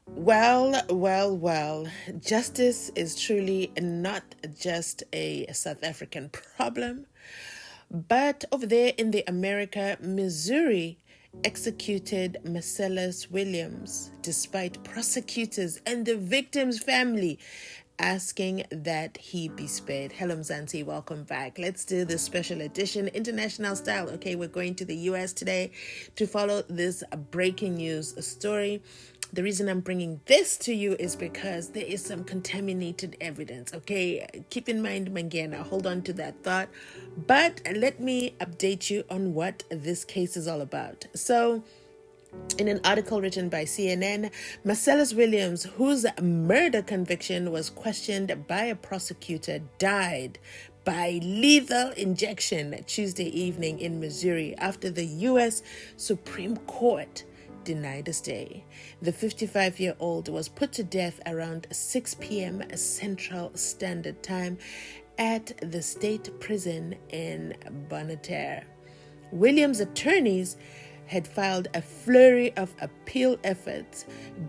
Well. Justice is truly not just a South African problem, but over there in the America, Missouri executed Marcellus Williams despite prosecutors and the victim's family asking that he be spared. Hello, Mzansi, welcome back. Let's do this special edition, international style. Okay, we're going to the US today to follow this breaking news story. The reason I'm bringing this to you is because there is some contaminated evidence. Okay, keep in mind, Mangena, hold on to that thought. But let me update you on what this case is all about. So, in an article written by CNN, Marcellus Williams, whose murder conviction was questioned by a prosecutor, died by lethal injection Tuesday evening in Missouri after the U.S. Supreme Court denied a stay. The 55-year-old was put to death around 6 p.m. Central Standard Time at the state prison in Bonneterre. Williams' attorneys had filed a flurry of appeal efforts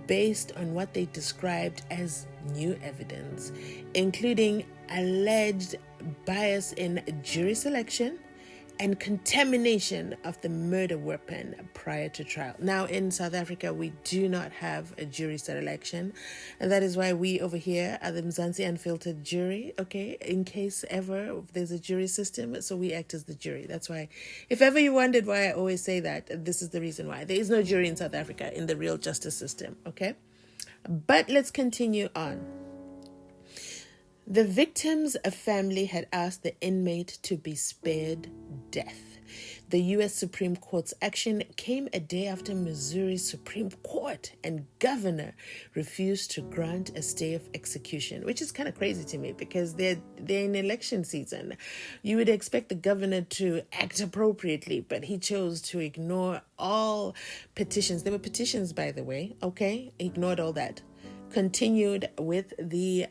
based on what they described as new evidence, including alleged bias in jury selection and contamination of the murder weapon prior to trial. Now, in South Africa, we do not have a jury selection, and that is why we over here are the Mzansi Unfiltered jury, okay, in case ever there's a jury system, so we act as the jury. That's why, if ever you wondered why I always say that, this is the reason why. There is no jury in South Africa in the real justice system, okay? But let's continue on. The victim's family had asked the inmate to be spared death. The U.S. Supreme Court's action came a day after Missouri's Supreme Court and governor refused to grant a stay of execution, which is kind of crazy to me because they're in election season. You would expect the governor to act appropriately, but he chose to ignore all petitions. There were petitions, by the way, okay? Ignored all that. Continued with the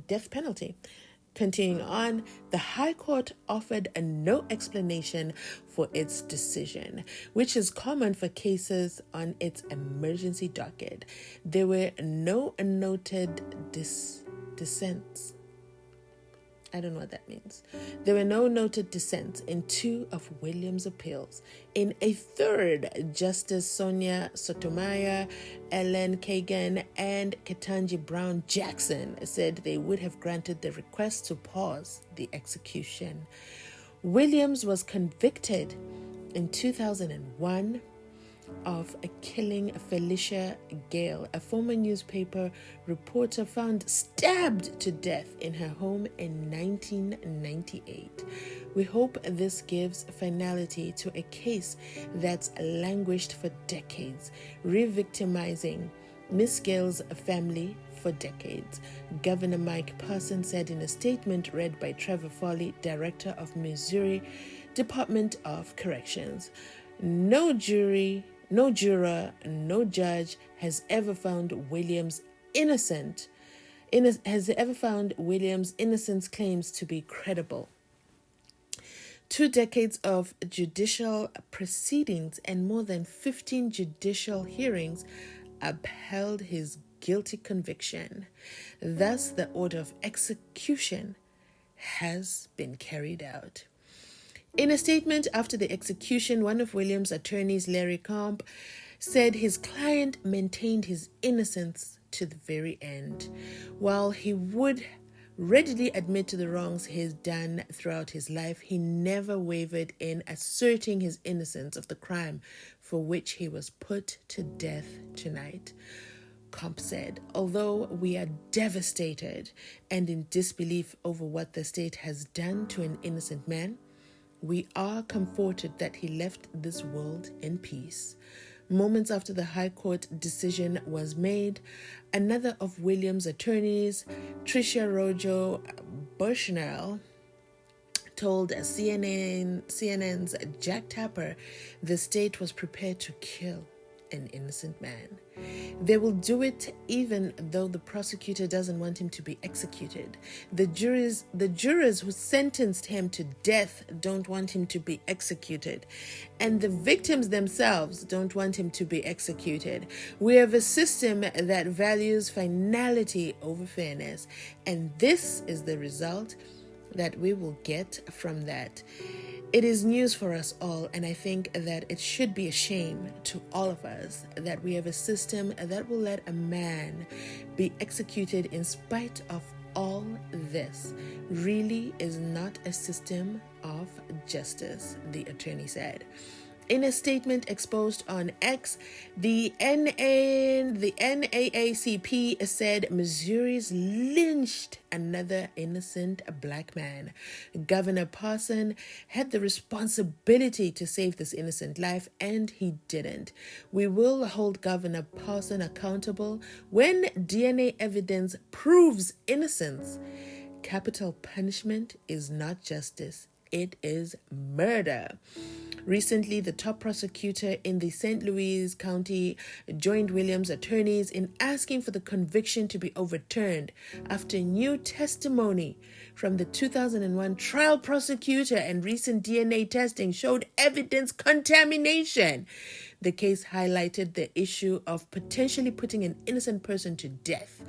death penalty. Continuing on, the High Court offered no explanation for its decision, which is common for cases on its emergency docket. There were no noted dissents. I don't know what that means. There were no noted dissents in two of Williams' appeals. In a third, Justice Sonia Sotomayor, Ellen Kagan, and Ketanji Brown Jackson said they would have granted the request to pause the execution. Williams was convicted in 2001 of killing Felicia Gale, a former newspaper reporter found stabbed to death in her home in 1998. We hope this gives finality to a case that's languished for decades, re-victimizing Miss Gale's family for decades, Governor Mike Parson said in a statement read by Trevor Foley, director of Missouri Department of Corrections. No juror, no judge has ever found Williams' innocence claims to be credible. 2 decades of judicial proceedings and more than 15 judicial hearings upheld his guilty conviction. Thus, the order of execution has been carried out. In a statement after the execution, one of Williams' attorneys, Larry Comp, said his client maintained his innocence to the very end. While he would readily admit to the wrongs he's done throughout his life, he never wavered in asserting his innocence of the crime for which he was put to death tonight. Comp said, although we are devastated and in disbelief over what the state has done to an innocent man, we are comforted that he left this world in peace. Moments after the High Court decision was made, another of Williams' attorneys, Tricia Rojo Bushnell, told CNN's Jack Tapper the state was prepared to kill an innocent man. They will do it even though the prosecutor doesn't want him to be executed. The jurors who sentenced him to death don't want him to be executed. And the victims themselves don't want him to be executed. We have a system that values finality over fairness. And this is the result that we will get from that. It is news for us all, and I think that it should be a shame to all of us that we have a system that will let a man be executed in spite of all this. Really is not a system of justice, the attorney said. In a statement exposed on X, the NAACP said Missouri's lynched another innocent black man. Governor Parson had the responsibility to save this innocent life, and he didn't. We will hold Governor Parson accountable when DNA evidence proves innocence. Capital punishment is not justice. It is murder. Recently, the top prosecutor in the St. Louis County joined Williams' attorneys in asking for the conviction to be overturned after new testimony from the 2001 trial prosecutor and recent DNA testing showed evidence contamination. The case highlighted the issue of potentially putting an innocent person to death,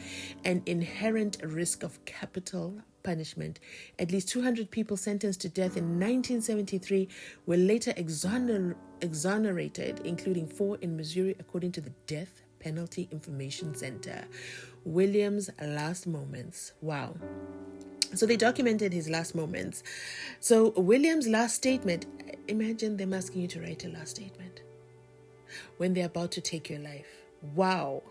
an inherent risk of capital punishment. At least 200 people sentenced to death in 1973 were later exonerated, including 4 in Missouri, according to the Death Penalty Information Center. Williams' last moments. Wow. So they documented his last moments. So Williams' last statement, imagine them asking you to write a last statement when they're about to take your life. Wow.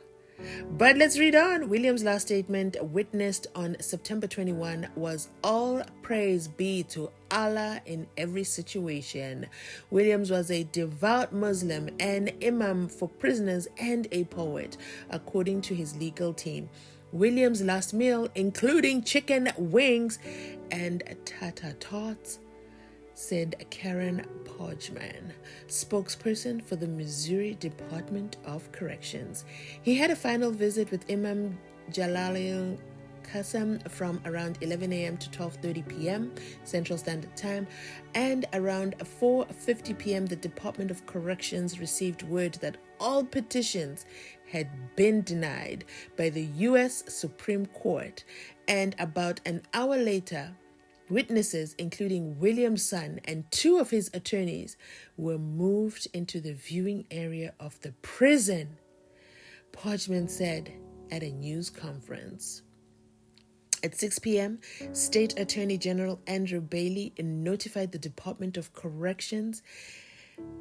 But let's read on. Williams' last statement, witnessed on September 21, was all praise be to Allah in every situation. Williams was a devout Muslim, an imam for prisoners, and a poet, according to his legal team. Williams' last meal, including chicken wings and tater tots, said Karen Podgman, spokesperson for the Missouri Department of Corrections. He had a final visit with Imam Jalalil Qassam from around 11 a.m. to 12:30 p.m. Central Standard Time, and around 4:50 p.m. the Department of Corrections received word that all petitions had been denied by the U.S. Supreme Court, and about an hour later, witnesses, including Williams' son and 2 of his attorneys, were moved into the viewing area of the prison, Podgman said at a news conference. At 6 p.m., State Attorney General Andrew Bailey notified the Department of Corrections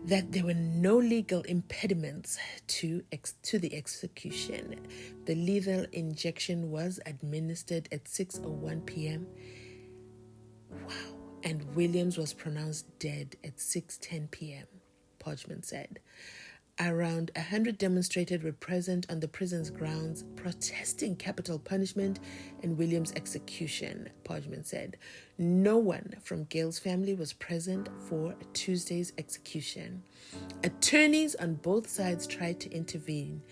that there were no legal impediments to the execution. The lethal injection was administered at 6:01 p.m. Wow. And Williams was pronounced dead at 6:10 p.m., Podgman said. Around 100 demonstrators were present on the prison's grounds protesting capital punishment and Williams' execution, Podgman said. No one from Gail's family was present for Tuesday's execution. Attorneys on both sides tried to intervene.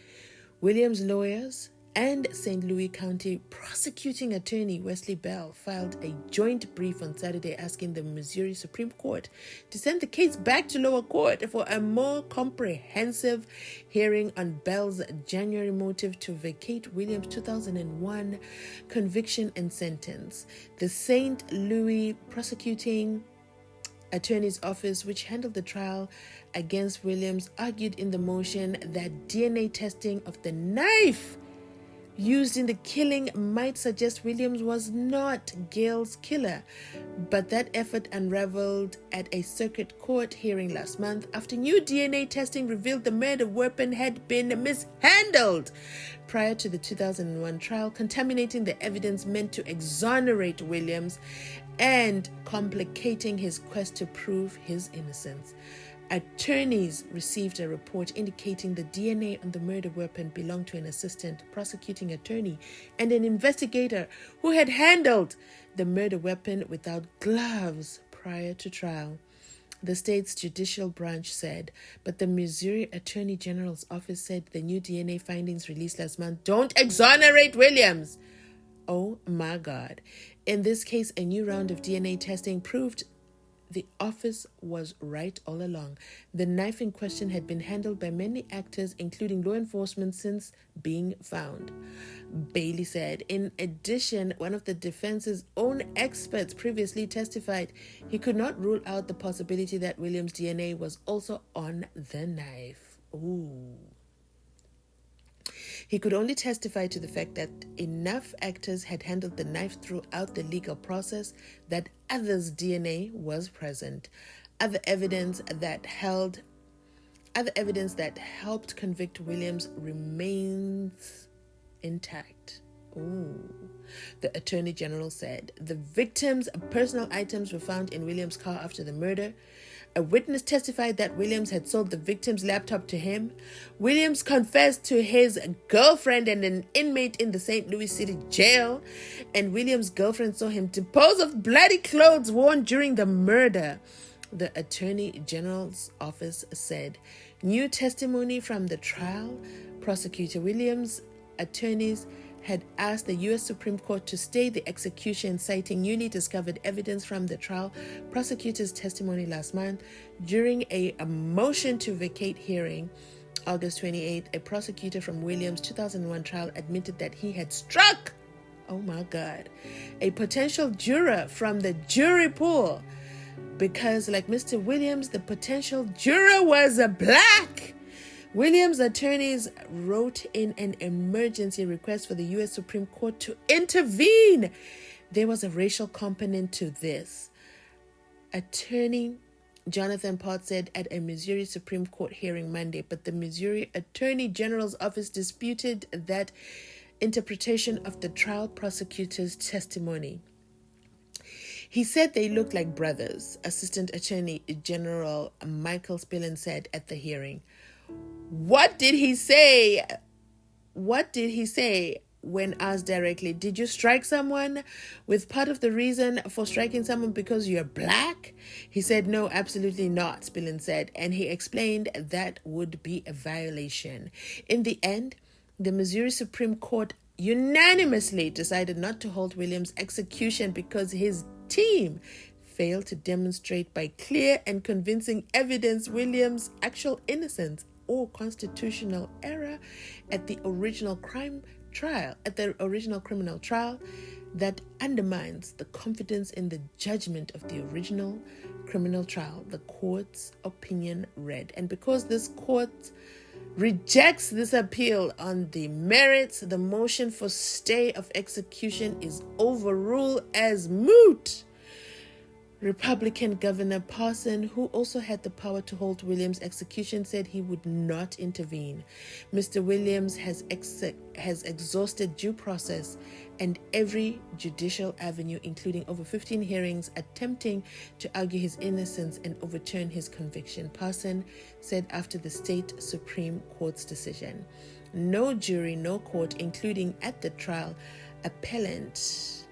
Williams' lawyers and St. Louis County prosecuting attorney Wesley Bell filed a joint brief on Saturday asking the Missouri Supreme Court to send the case back to lower court for a more comprehensive hearing on Bell's January motive to vacate Williams' 2001 conviction and sentence. The St. Louis prosecuting attorney's office, which handled the trial against Williams, argued in the motion that DNA testing of the knife used in the killing might suggest Williams was not Gail's killer, but that effort unraveled at a circuit court hearing last month after new DNA testing revealed the murder weapon had been mishandled prior to the 2001 trial, contaminating the evidence meant to exonerate Williams and complicating his quest to prove his innocence. Attorneys received a report indicating the DNA on the murder weapon belonged to an assistant prosecuting attorney and an investigator who had handled the murder weapon without gloves prior to trial. The state's judicial branch said, but the Missouri Attorney General's office said the new DNA findings released last month don't exonerate Williams. Oh my God. In this case, a new round of DNA testing proved the office was right all along. The knife in question had been handled by many actors, including law enforcement, since being found, Bailey said. In addition, one of the defense's own experts previously testified he could not rule out the possibility that Williams' DNA was also on the knife. Ooh. He could only testify to the fact that enough actors had handled the knife throughout the legal process that others' DNA was present. Other evidence that helped convict Williams remains intact. Ooh. The Attorney General said the victim's personal items were found in Williams' car after the murder. A witness testified that Williams had sold the victim's laptop to him. Williams confessed to his girlfriend and an inmate in the St. Louis City jail, and Williams' girlfriend saw him dispose of bloody clothes worn during the murder, the Attorney General's office said. New testimony from the trial. Prosecutor Williams' attorneys had asked the U.S. Supreme Court to stay the execution, citing newly discovered evidence from the trial prosecutor's testimony last month. During a motion to vacate hearing, August 28, a prosecutor from Williams' 2001 trial admitted that he had struck, oh my God, a potential juror from the jury pool because, like Mr. Williams, the potential juror was a black. Williams' attorneys wrote in an emergency request for the U.S. Supreme Court to intervene. There was a racial component to this. Attorney Jonathan Pott said at a Missouri Supreme Court hearing Monday, but the Missouri Attorney General's office disputed that interpretation of the trial prosecutor's testimony. He said they looked like brothers, Assistant Attorney General Michael Spillane said at the hearing. What did he say? When asked directly, did you strike someone? With part of the reason for striking someone because you're black? He said, no, absolutely not, Spillane said, and he explained that would be a violation. In the end, the Missouri Supreme Court unanimously decided not to hold Williams' execution because his team failed to demonstrate by clear and convincing evidence Williams' actual innocence or constitutional error at the original criminal trial that undermines the confidence in the judgment of the original criminal trial, the court's opinion read. And because this court rejects this appeal on the merits, the motion for stay of execution is overruled as moot. Republican Governor Parson, who also had the power to hold Williams' execution, said he would not intervene. Mr. Williams has exhausted due process and every judicial avenue, including over 15 hearings attempting to argue his innocence and overturn his conviction, Parson said after the state Supreme Court's decision. No jury, no court, including at the trial, appellant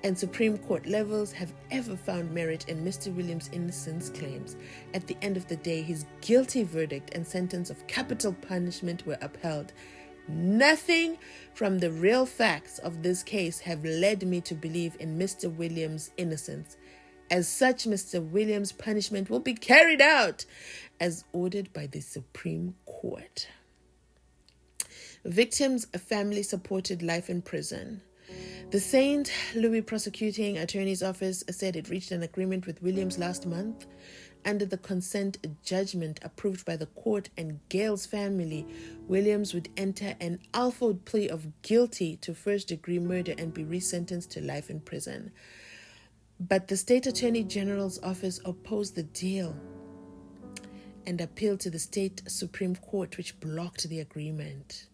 and Supreme Court levels have ever found merit in Mr. Williams' innocence claims. At the end of the day, his guilty verdict and sentence of capital punishment were upheld. Nothing from the real facts of this case have led me to believe in Mr. Williams' innocence. As such, Mr. Williams' punishment will be carried out as ordered by the Supreme Court. Victims' family supported life in prison. The St. Louis Prosecuting Attorney's Office said it reached an agreement with Williams last month. Under the consent judgment approved by the court and Gail's family, Williams would enter an Alford plea of guilty to first-degree murder and be resentenced to life in prison. But the State Attorney General's office opposed the deal and appealed to the state Supreme Court, which blocked the agreement.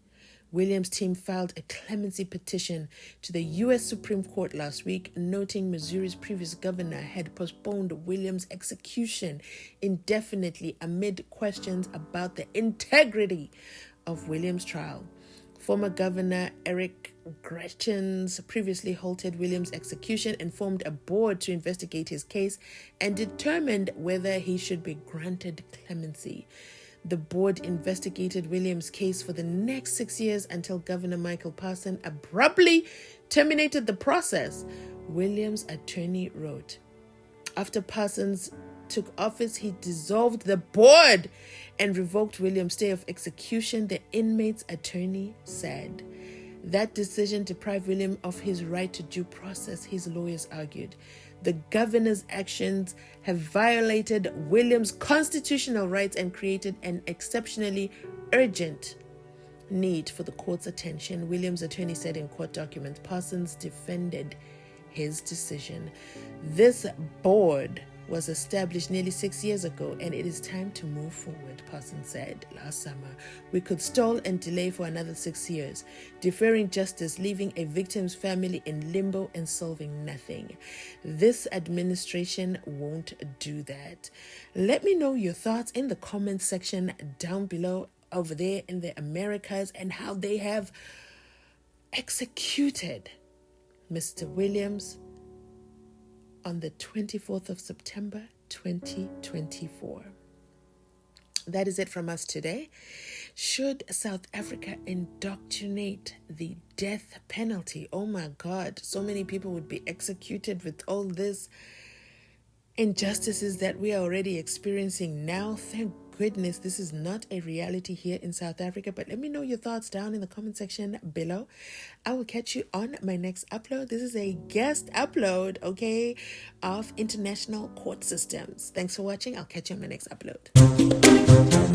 Williams' team filed a clemency petition to the U.S. Supreme Court last week, noting Missouri's previous governor had postponed Williams' execution indefinitely amid questions about the integrity of Williams' trial. Former Governor Eric Gretchens previously halted Williams' execution and formed a board to investigate his case and determined whether he should be granted clemency. The board investigated Williams' case for the next 6 years until Governor Michael Parson abruptly terminated the process. Williams' attorney wrote, after Parsons took office, he dissolved the board and revoked Williams' stay of execution, the inmate's attorney said. That decision deprived William of his right to due process, his lawyers argued. The governor's actions have violated Williams' constitutional rights and created an exceptionally urgent need for the court's attention, Williams' attorney said in court documents. Parsons defended his decision. This board was established nearly 6 years ago, and it is time to move forward, Parsons said last summer. We could stall and delay for another 6 years, deferring justice, leaving a victim's family in limbo and solving nothing. This administration won't do that. Let me know your thoughts in the comment section down below over there in the Americas and how they have executed Mr. Williams on the 24th of September, 2024. That is it from us today. Should South Africa indoctrinate the death penalty? Oh my God, so many people would be executed with all this injustices that we are already experiencing now. Thank goodness this is not a reality here in South Africa, but let me know your thoughts down in the comment section below. I will catch you on my next upload. This is a guest upload, okay, of international court systems. Thanks for watching. I'll catch you on my next upload.